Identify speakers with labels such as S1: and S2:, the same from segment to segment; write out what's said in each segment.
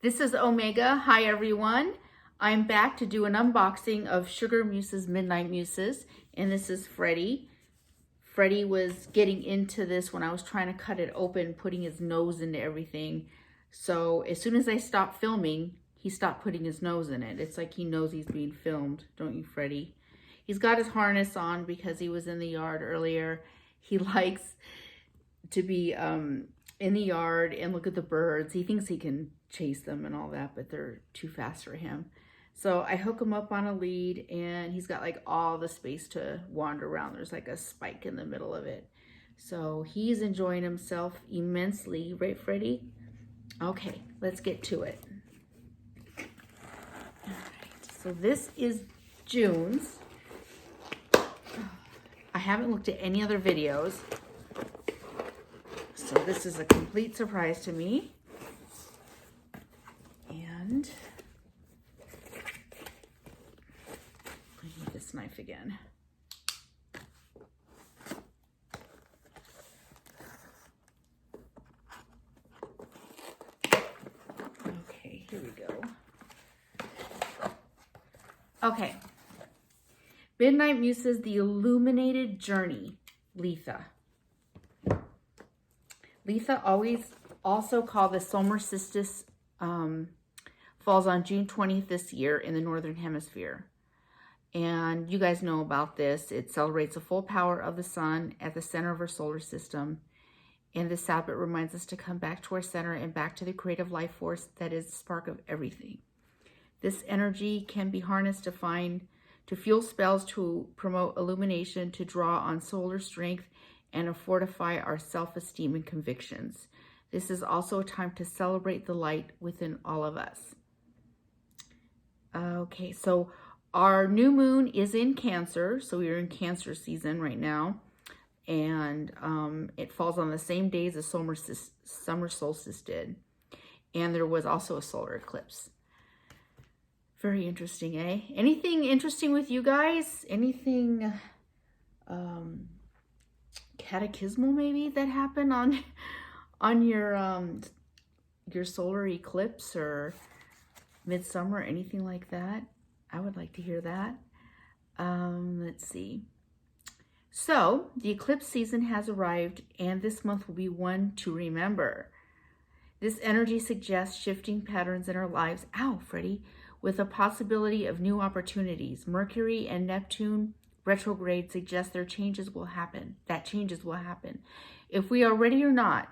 S1: This is Omega. Hi everyone. I'm back to do an unboxing of Sugar Muse's Midnight Muses, and this is Freddie. Freddie was getting into this when I was trying to cut it open, putting his nose into everything. So as soon as I stopped filming, he stopped putting his nose in it. It's like he knows he's being filmed, don't you, Freddie? He's got his harness on because he was in the yard earlier. He likes to be in the yard and look at the birds. He thinks he can chase them and all that, but they're too fast for him. So I hook him up on a lead, and he's got like all the space to wander around. There's like a spike in the middle of it. So he's enjoying himself immensely, right, Freddie? Okay, let's get to it. All right, so this is June's. I haven't looked at any other videos, so this is a complete surprise to me. And I need this knife again. Okay, here we go. Okay. Midnight Muses, The Illuminated Journey, Letha. Letha, also called the solstice, falls on June 20th this year in the Northern Hemisphere. And you guys know about this. It celebrates the full power of the sun at the center of our solar system. And this Sabbath reminds us to come back to our center and back to the creative life force that is the spark of everything. This energy can be harnessed to fuel spells, to promote illumination, to draw on solar strength, and to fortify our self-esteem and convictions. This is also a time to celebrate the light within all of us. Okay, so our new moon is in Cancer, so we're in Cancer season right now, and it falls on the same days as summer solstice did, and there was also a solar eclipse. Very interesting, eh? Anything interesting with you guys? Anything catechismal maybe that happened on your solar eclipse or midsummer, anything like that? I would like to hear that. Let's see. So the eclipse season has arrived, and this month will be one to remember. This energy suggests shifting patterns in our lives. Ow, Freddie. With a possibility of new opportunities. Mercury and Neptune retrograde suggest changes will happen. If we are ready or not,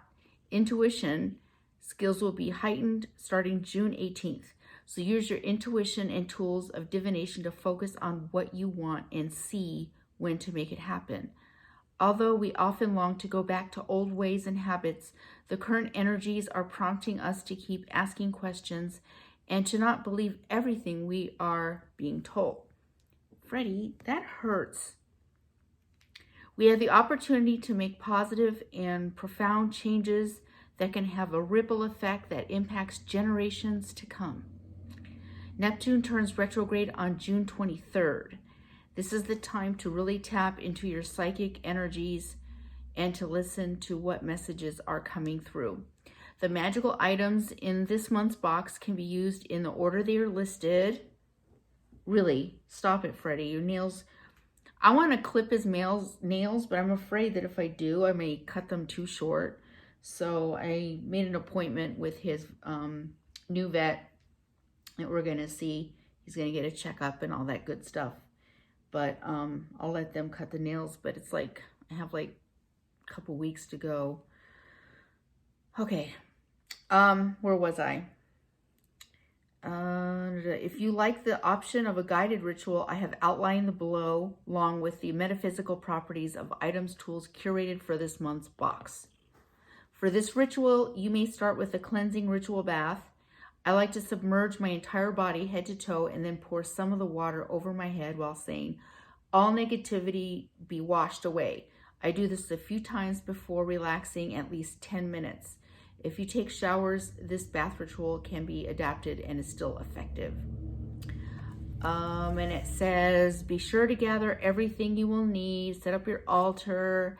S1: intuition skills will be heightened starting June 18th. So use your intuition and tools of divination to focus on what you want and see when to make it happen. Although we often long to go back to old ways and habits, the current energies are prompting us to keep asking questions and to not believe everything we are being told. Freddie, that hurts. We have the opportunity to make positive and profound changes that can have a ripple effect that impacts generations to come. Neptune turns retrograde on June 23rd. This is the time to really tap into your psychic energies and to listen to what messages are coming through. The magical items in this month's box can be used in the order they are listed. Really, stop it, Freddie. Your nails. I want to clip his nails, but I'm afraid that if I do, I may cut them too short. So I made an appointment with his new vet that we're going to see. He's going to get a checkup and all that good stuff. But I'll let them cut the nails. But it's like, I have like a couple weeks to go. Okay. Where was I? If you like the option of a guided ritual, I have outlined the below, along with the metaphysical properties of items, tools curated for this month's box. For this ritual, you may start with a cleansing ritual bath. I like to submerge my entire body, head to toe, and then pour some of the water over my head while saying, all negativity be washed away. I do this a few times before relaxing, at least 10 minutes. If you take showers, this bath ritual can be adapted and is still effective. And it says, be sure to gather everything you will need, set up your altar,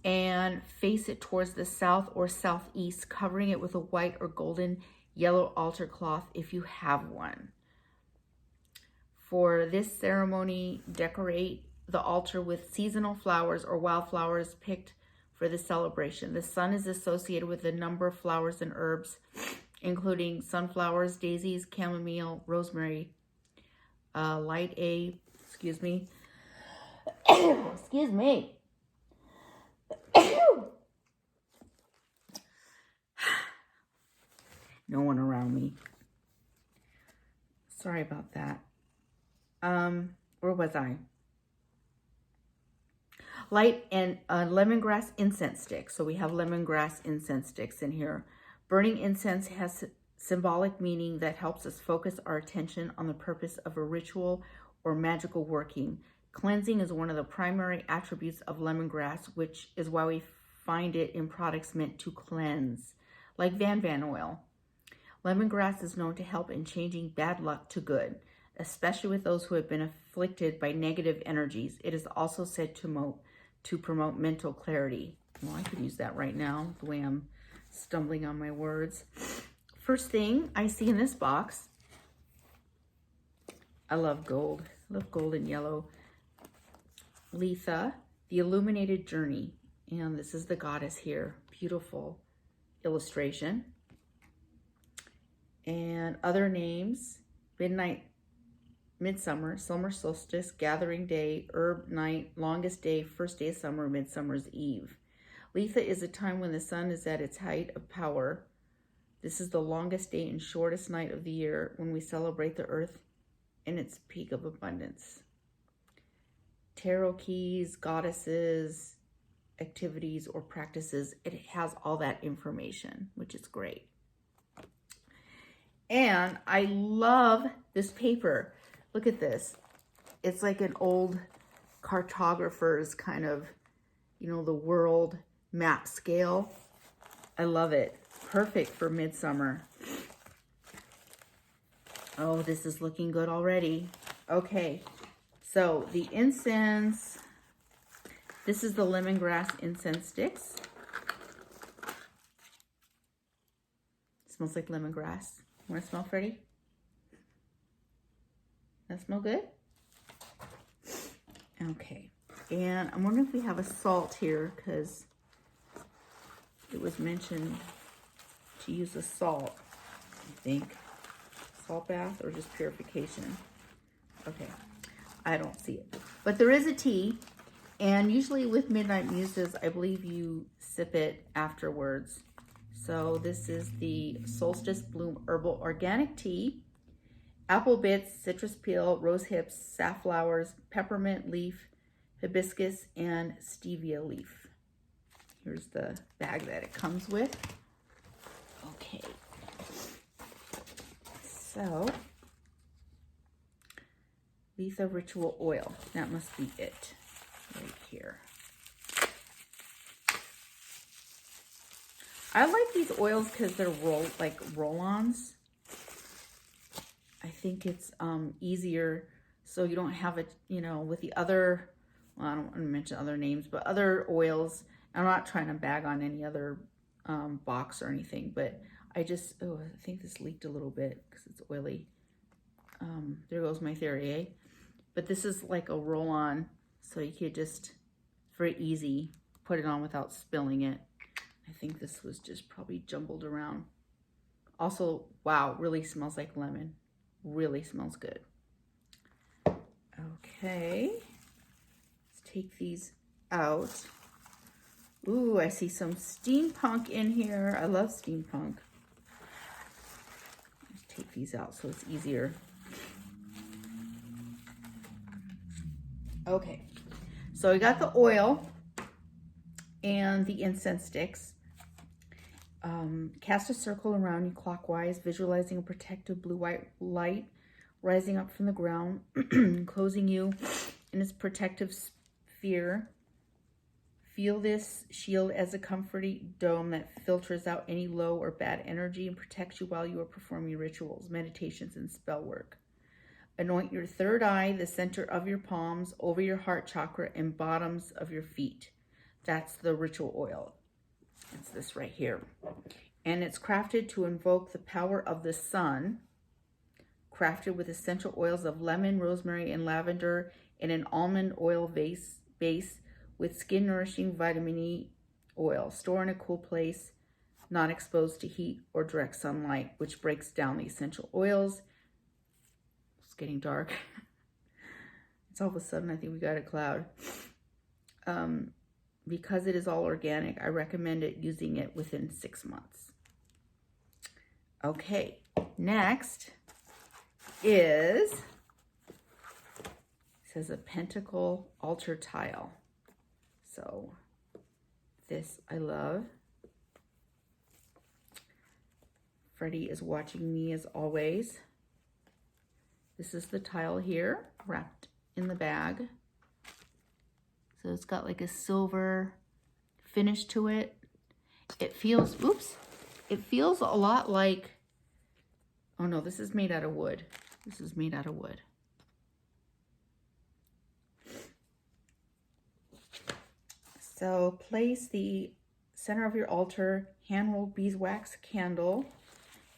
S1: and face it towards the south or southeast, covering it with a white or golden yellow altar cloth if you have one. For this ceremony, decorate the altar with seasonal flowers or wildflowers picked for the celebration. The sun is associated with a number of flowers and herbs, including sunflowers, daisies, chamomile, rosemary, excuse me, no one around me. Sorry about that. Where was I? Light and lemongrass incense sticks. So we have lemongrass incense sticks in here. Burning incense has symbolic meaning that helps us focus our attention on the purpose of a ritual or magical working. Cleansing is one of the primary attributes of lemongrass, which is why we find it in products meant to cleanse, like Van oil. Lemongrass is known to help in changing bad luck to good, especially with those who have been afflicted by negative energies. It is also said to promote mental clarity. Well, I could use that right now, the way I'm stumbling on my words. First thing I see in this box, I love gold. I love gold and yellow. Letha, the Illuminated Journey. And this is the goddess here. Beautiful illustration. And other names, Midsummer, Summer Solstice, Gathering Day, Herb Night, Longest Day, First Day of Summer, Midsummer's Eve. Letha is a time when the sun is at its height of power. This is the longest day and shortest night of the year when we celebrate the earth in its peak of abundance. Tarot keys, goddesses, activities, or practices, it has all that information, which is great. And I love this paper. Look at this. It's like an old cartographer's kind of, the world map scale. I love it. Perfect for midsummer. Oh, this is looking good already. Okay, so the incense. This is the lemongrass incense sticks. It smells like lemongrass. Want to smell, Freddie? That smell good? Okay. And I'm wondering if we have a salt here, because it was mentioned to use a salt, I think. Salt bath or just purification. Okay. I don't see it. But there is a tea. And usually with Midnight Muses, I believe you sip it afterwards. So this is the Solstice Bloom Herbal Organic Tea. Apple bits, citrus peel, rose hips, safflowers, peppermint leaf, hibiscus, and stevia leaf. Here's the bag that it comes with. Okay. So, Letha Ritual Oil. That must be it right here. I like these oils because they're roll-ons. I think it's easier, so you don't have it, with the other, well, I don't want to mention other names, but other oils. I'm not trying to bag on any other box or anything, but I think this leaked a little bit because it's oily. There goes my theory, eh? But this is like a roll-on, so you could just, very easy, put it on without spilling it. I think this was just probably jumbled around. Also, wow, really smells like lemon. Really smells good. Okay, let's take these out. Ooh, I see some steampunk in here. I love steampunk. Let's take these out so it's easier. Okay, so we got the oil and the incense sticks. Cast a circle around you clockwise, visualizing a protective blue-white light rising up from the ground, enclosing you in its protective sphere. Feel this shield as a comforting dome that filters out any low or bad energy and protects you while you are performing rituals, meditations, and spell work. Anoint your third eye, the center of your palms, over your heart chakra, and bottoms of your feet. That's the ritual oil. It's this right here. And it's crafted to invoke the power of the sun, crafted with essential oils of lemon, rosemary, and lavender, and an almond oil base with skin-nourishing vitamin E oil. Store in a cool place, not exposed to heat or direct sunlight, which breaks down the essential oils. It's getting dark. It's all of a sudden, I think we got a cloud. Because it is all organic, I recommend using it within 6 months. Okay, next is, it says a pentacle altar tile. So this I love. Freddie is watching me as always. This is the tile here, wrapped in the bag. So it's got like a silver finish to it. It feels, it feels a lot like, oh no, this is made out of wood. This is made out of wood. So place the center of your altar, hand-rolled beeswax candle,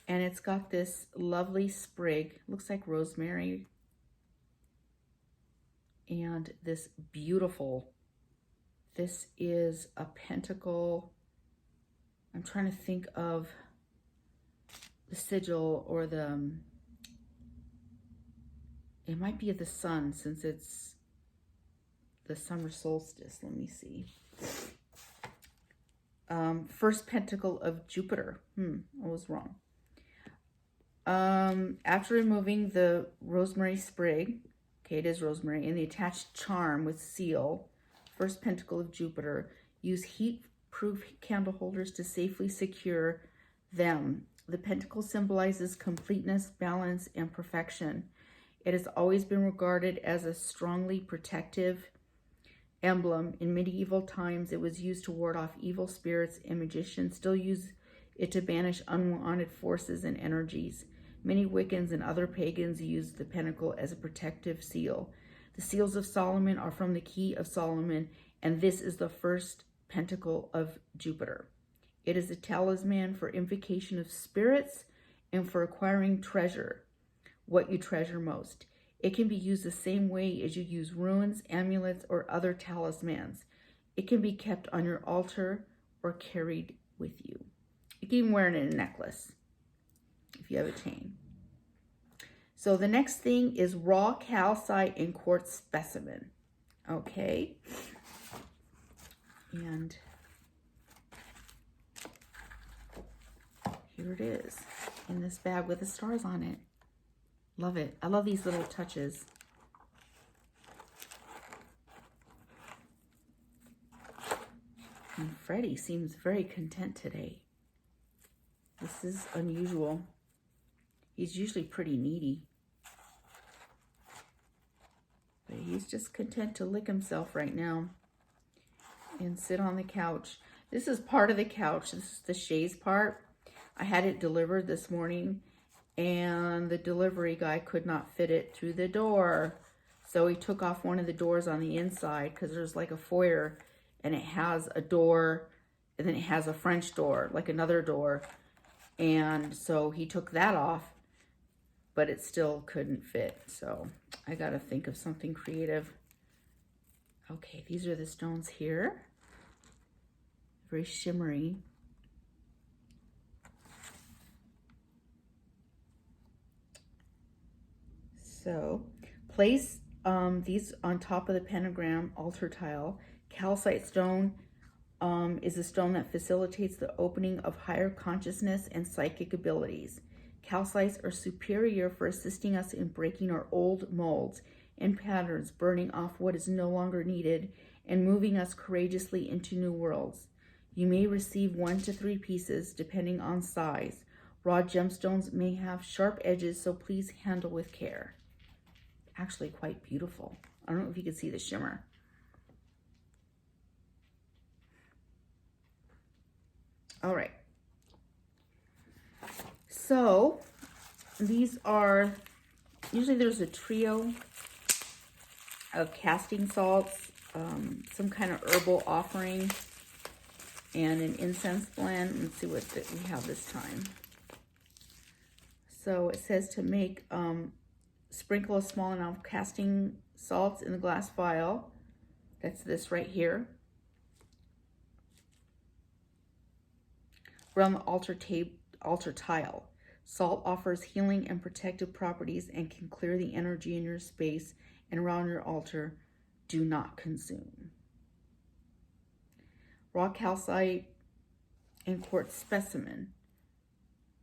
S1: and it's got this lovely sprig, looks like rosemary, and this beautiful, this is a pentacle. I'm trying to think of the sigil or the, it might be the sun since it's the summer solstice. Let me see. First pentacle of Jupiter. I was wrong. After removing the rosemary sprig, okay, it is rosemary, and the attached charm with seal, first pentacle of Jupiter, use heat-proof candle holders to safely secure them. The pentacle symbolizes completeness, balance, and perfection. It has always been regarded as a strongly protective emblem. In medieval times, it was used to ward off evil spirits, and magicians still use it to banish unwanted forces and energies. Many Wiccans and other pagans use the pentacle as a protective seal. The seals of Solomon are from the Key of Solomon, and this is the first pentacle of Jupiter. It is a talisman for invocation of spirits and for acquiring treasure, what you treasure most. It can be used the same way as you use runes, amulets, or other talismans. It can be kept on your altar or carried with you. You can even wear it in a necklace if you have a chain. So the next thing is raw calcite and quartz specimen. Okay. And here it is in this bag with the stars on it. Love it. I love these little touches. And Freddie seems very content today. This is unusual. He's usually pretty needy. But he's just content to lick himself right now and sit on the couch. This is part of the couch. This is the chaise part. I had it delivered this morning, and the delivery guy could not fit it through the door. So he took off one of the doors on the inside because there's like a foyer, and it has a door, and then it has a French door, like another door. And so he took that off, but it still couldn't fit. So I got to think of something creative. Okay, these are the stones here. Very shimmery. So place these on top of the pentagram altar tile. Calcite stone is a stone that facilitates the opening of higher consciousness and psychic abilities. Calcites are superior for assisting us in breaking our old molds and patterns, burning off what is no longer needed, and moving us courageously into new worlds. You may receive 1 to 3 pieces, depending on size. Raw gemstones may have sharp edges, so please handle with care. Actually quite beautiful. I don't know if you can see the shimmer. All right. So these are, usually there's a trio of casting salts some kind of herbal offering, and an incense blend. Let's see what we have this time. So it says to make, sprinkle a small amount of casting salts in the glass vial. That's this right here. Around the altar tile. Salt offers healing and protective properties and can clear the energy in your space and around your altar. Do not consume. Raw calcite and quartz specimen.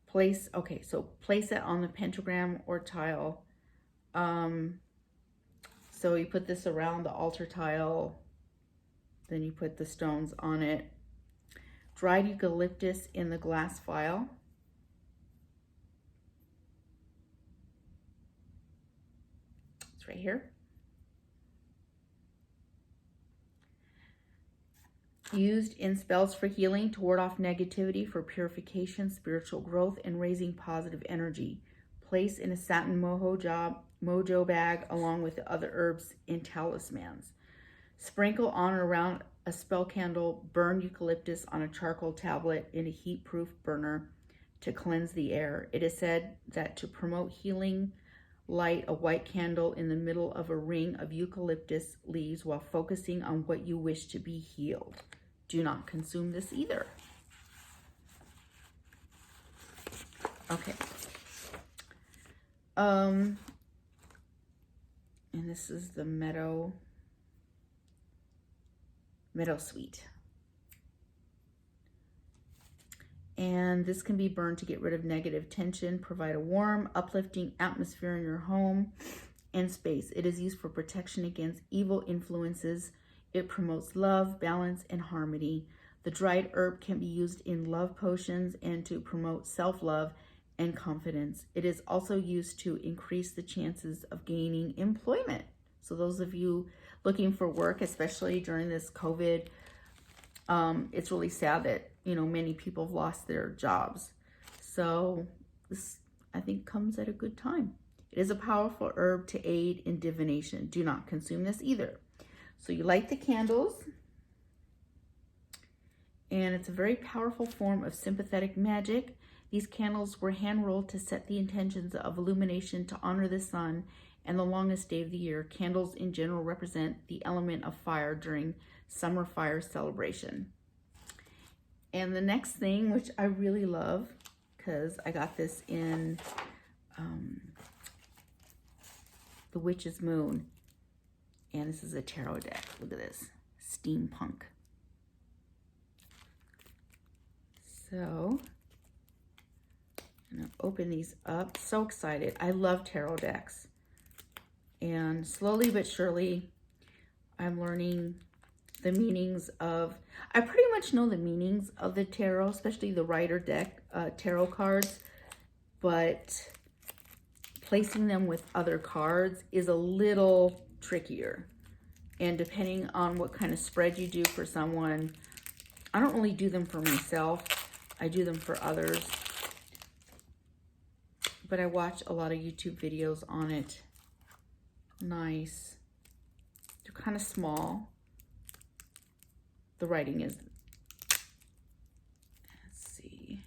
S1: Place it on the pentagram or tile. So you put this around the altar tile, then you put the stones on it. Dried eucalyptus in the glass vial. It's right here. Used in spells for healing, to ward off negativity, for purification, spiritual growth, and raising positive energy. Place in a satin mojo bag along with the other herbs and talismans. Sprinkle on or around a spell candle. Burn eucalyptus on a charcoal tablet in a heat-proof burner to cleanse the air. It is said that to promote healing, light a white candle in the middle of a ring of eucalyptus leaves while focusing on what you wish to be healed. Do not consume this either. Okay. And this is the Meadow Sweet. And this can be burned to get rid of negative tension, provide a warm, uplifting atmosphere in your home and space. It is used for protection against evil influences. It promotes love, balance, and harmony. The dried herb can be used in love potions and to promote self-love and confidence. It is also used to increase the chances of gaining employment. So those of you looking for work, especially during this COVID, it's really sad that, many people have lost their jobs. So this, I think, comes at a good time. It is a powerful herb to aid in divination. Do not consume this either. So you light the candles, and it's a very powerful form of sympathetic magic. These candles were hand rolled to set the intentions of illumination to honor the sun and the longest day of the year. Candles in general represent the element of fire during summer fire celebration. And the next thing, which I really love, because I got this in the Witch's Moon, and this is a tarot deck. Look at this, steampunk. So I'm gonna open these up. So excited. I love tarot decks. And slowly but surely, I'm learning the meanings of, I pretty much know the meanings of the tarot, especially the Rider deck tarot cards, but placing them with other cards is a little trickier. And depending on what kind of spread you do for someone, I don't really do them for myself. I do them for others. But I watch a lot of YouTube videos on it. Nice. They're kind of small. The writing is, let's see.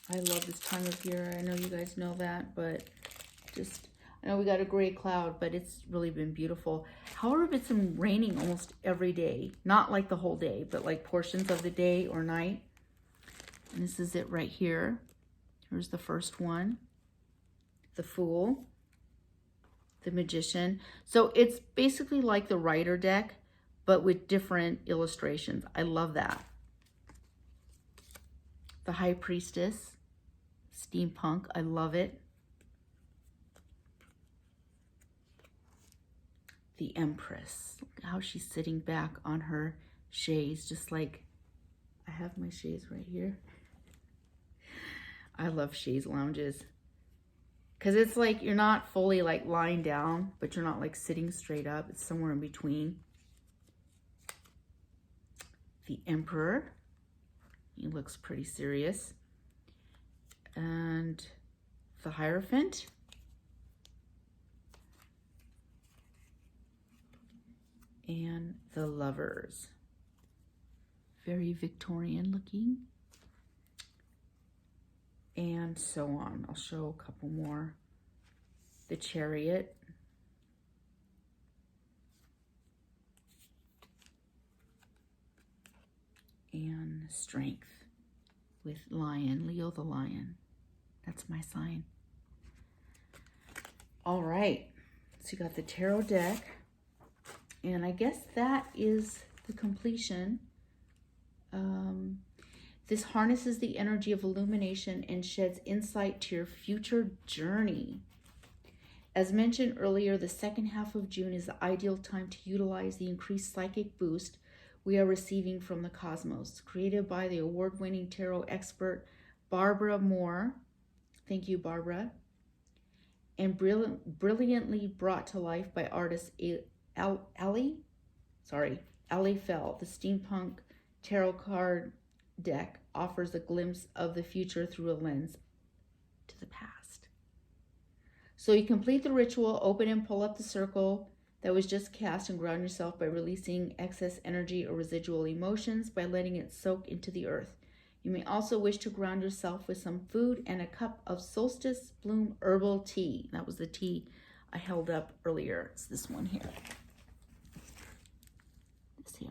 S1: I love this time of year. I know you guys know that, but just, I know we got a gray cloud, but it's really been beautiful. However, it's been raining almost every day. Not like the whole day, but like portions of the day or night. And this is it right here. Here's the first one. The Fool. The Magician. So it's basically like the Rider deck, but with different illustrations. I love that. The High Priestess. Steampunk. I love it. The Empress. Look how she's sitting back on her chaise, just like I have my chaise right here. I love chaise lounges because it's like you're not fully like lying down, but you're not like sitting straight up. It's somewhere in between. The Emperor. He looks pretty serious. And the Hierophant. and the Lovers. Very Victorian looking. And so on. I'll show a couple more. The Chariot. And Strength with Lion, Leo the Lion. That's my sign. All right, so you got the tarot deck, and I guess that is the completion. This harnesses the energy of illumination and sheds insight to your future journey. As mentioned earlier, the second half of June is the ideal time to utilize the increased psychic boost we are receiving from the cosmos. Created by the award-winning tarot expert Barbara Moore. Thank you, Barbara. And brilliantly brought to life by artist Ali Fell. The steampunk tarot card deck offers a glimpse of the future through a lens to the past. So you complete the ritual, open and pull up the circle that was just cast, and ground yourself by releasing excess energy or residual emotions by letting it soak into the earth. You may also wish to ground yourself with some food and a cup of solstice bloom herbal tea. That was the tea I held up earlier. It's this one here. This here.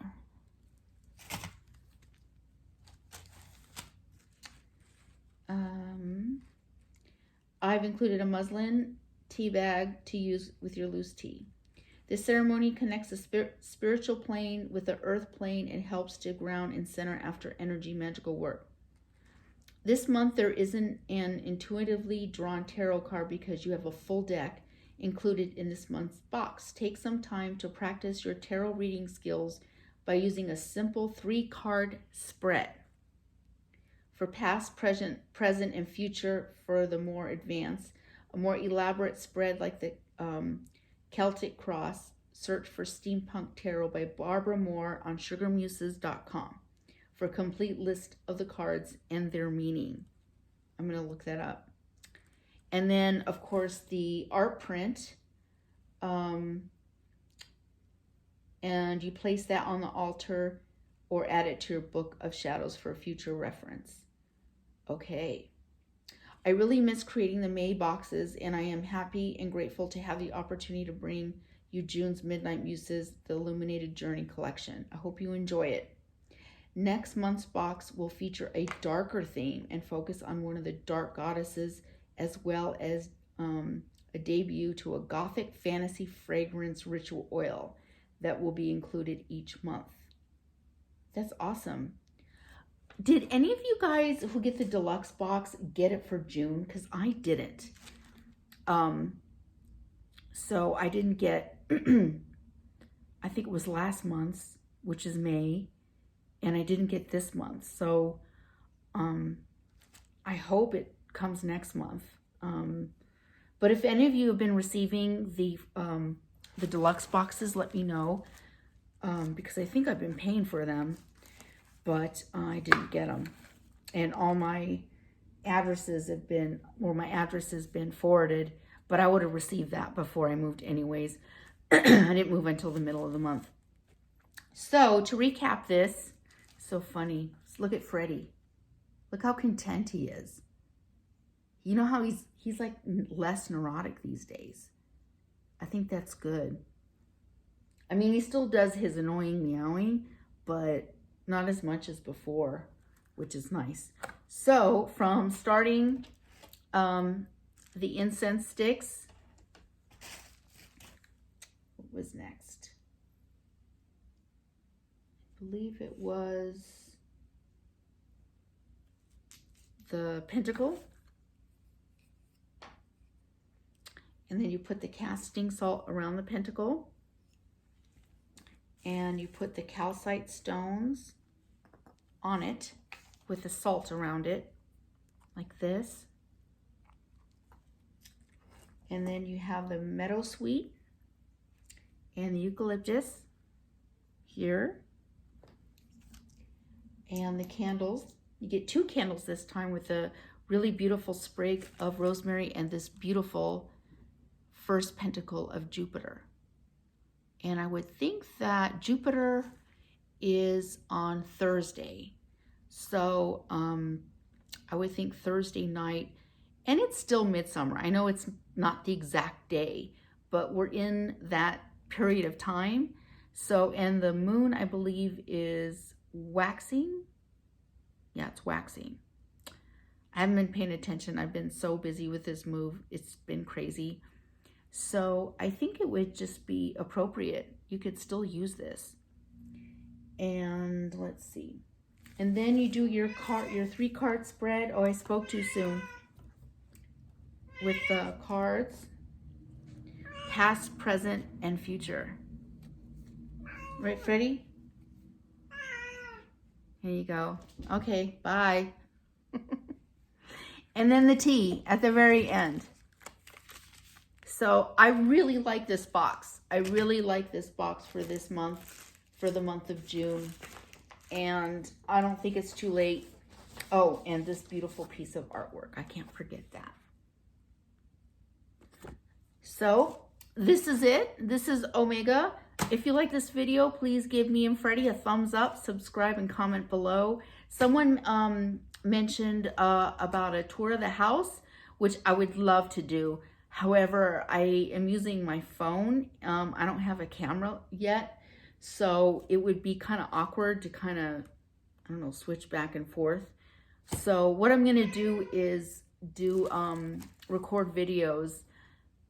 S1: I've included a muslin tea bag to use with your loose tea. This ceremony connects the spiritual plane with the earth plane and helps to ground and center after energy magical work. This month there isn't an intuitively drawn tarot card because you have a full deck included in this month's box. Take some time to practice your tarot reading skills by using a simple 3-card spread. For past, present, and future, for the more advanced, a more elaborate spread like the Celtic Cross, search for Steampunk Tarot by Barbara Moore on sugarmuses.com for a complete list of the cards and their meaning. I'm going to look that up. And then, of course, the art print. And you place that on the altar or add it to your book of shadows for future reference. Okay. I really miss creating the May boxes, and I am happy and grateful to have the opportunity to bring you June's Midnight Muses, the Illuminated Journey collection. I hope you enjoy it. Next month's box will feature a darker theme and focus on one of the dark goddesses, as well as a debut to a gothic fantasy fragrance ritual oil that will be included each month. That's awesome. Did any of you guys who get the deluxe box get it for June? Because I didn't. So I didn't get, I think it was last month's, which is May, and I didn't get this month. So I hope it comes next month. But if any of you have been receiving the deluxe boxes, let me know, because I think I've been paying for them, but I didn't get them. And all my addresses have been, or my address has been forwarded, but I would have received that before I moved anyways. I didn't move until the middle of the month. So to recap this, so funny. Look at Freddie. Look how content he is. You know how he's like less neurotic these days. I think that's good. I mean, he still does his annoying meowing, but not as much as before, which is nice. So from starting the incense sticks, what was next? I believe it was the pentacle. And then you put the casting salt around the pentacle. And you put the calcite stones on it with the salt around it, like this. And then you have the meadowsweet and the eucalyptus here. And the candles. You get 2 candles this time with a really beautiful sprig of rosemary and this beautiful first pentacle of Jupiter. And I would think that Jupiter is on Thursday. So I would think Thursday night, and it's still midsummer. I know it's not the exact day, but we're in that period of time. So, and the moon, I believe, is waxing. Yeah, it's waxing. I haven't been paying attention. I've been so busy with this move. It's been crazy. So I think it would just be appropriate. You could still use this. And let's see. And then you do your 3-card spread. Oh, I spoke too soon. With the cards. Past, present, and future. Right, Freddie? Here you go. Okay, bye. And then the tea at the very end. So I really like this box. I really like this box for this month, for the month of June. And I don't think it's too late. Oh, and this beautiful piece of artwork. I can't forget that. So this is it. This is Omega. If you like this video, please give me and Freddie a thumbs up, subscribe, and comment below. Someone mentioned about a tour of the house, which I would love to do. However, I am using my phone. I don't have a camera yet, so it would be kind of awkward to kind of, I don't know, switch back and forth. So what I'm going to do is record videos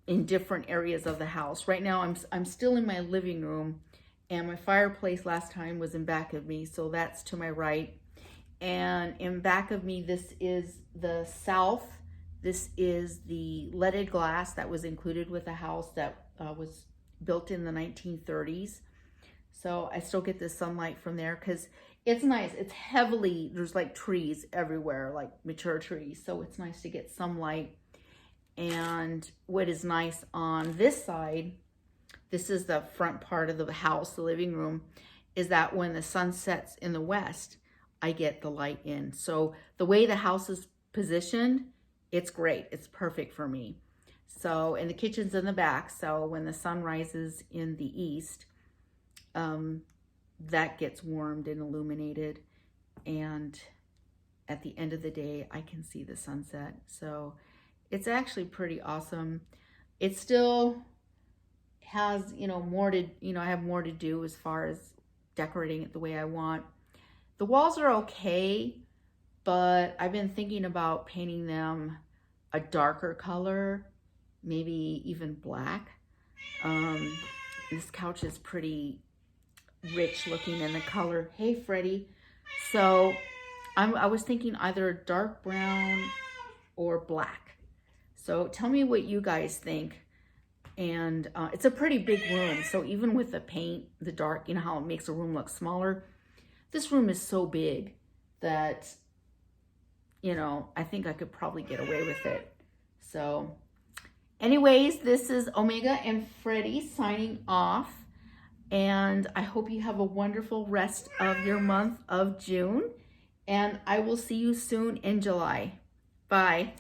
S1: in different areas of the house. Right now, I'm still in my living room, and my fireplace last time was in back of me, so that's to my right. And in back of me, this is the south. This is the leaded glass that was included with the house that was built in the 1930s. So I still get the sunlight from there because it's nice. It's heavily, there's like trees everywhere, like mature trees. So it's nice to get some light. And what is nice on this side, this is the front part of the house, the living room, is that when the sun sets in the west, I get the light in. So the way the house is positioned, it's great. It's perfect for me. So, and the kitchen's in the back. So when the sun rises in the east, that gets warmed and illuminated. And at the end of the day, I can see the sunset. So it's actually pretty awesome. It still has, more to, I have more to do as far as decorating it the way I want. The walls are okay, but I've been thinking about painting them a darker color, maybe even black. This couch is pretty rich looking in the color. Hey, Freddie. So I was thinking either dark brown or black. So tell me what you guys think. And it's a pretty big room. So even with the paint, the dark, how it makes a room look smaller. This room is so big that, I think I could probably get away with it. So anyways, this is Omega and Freddie signing off. And I hope you have a wonderful rest of your month of June. And I will see you soon in July. Bye.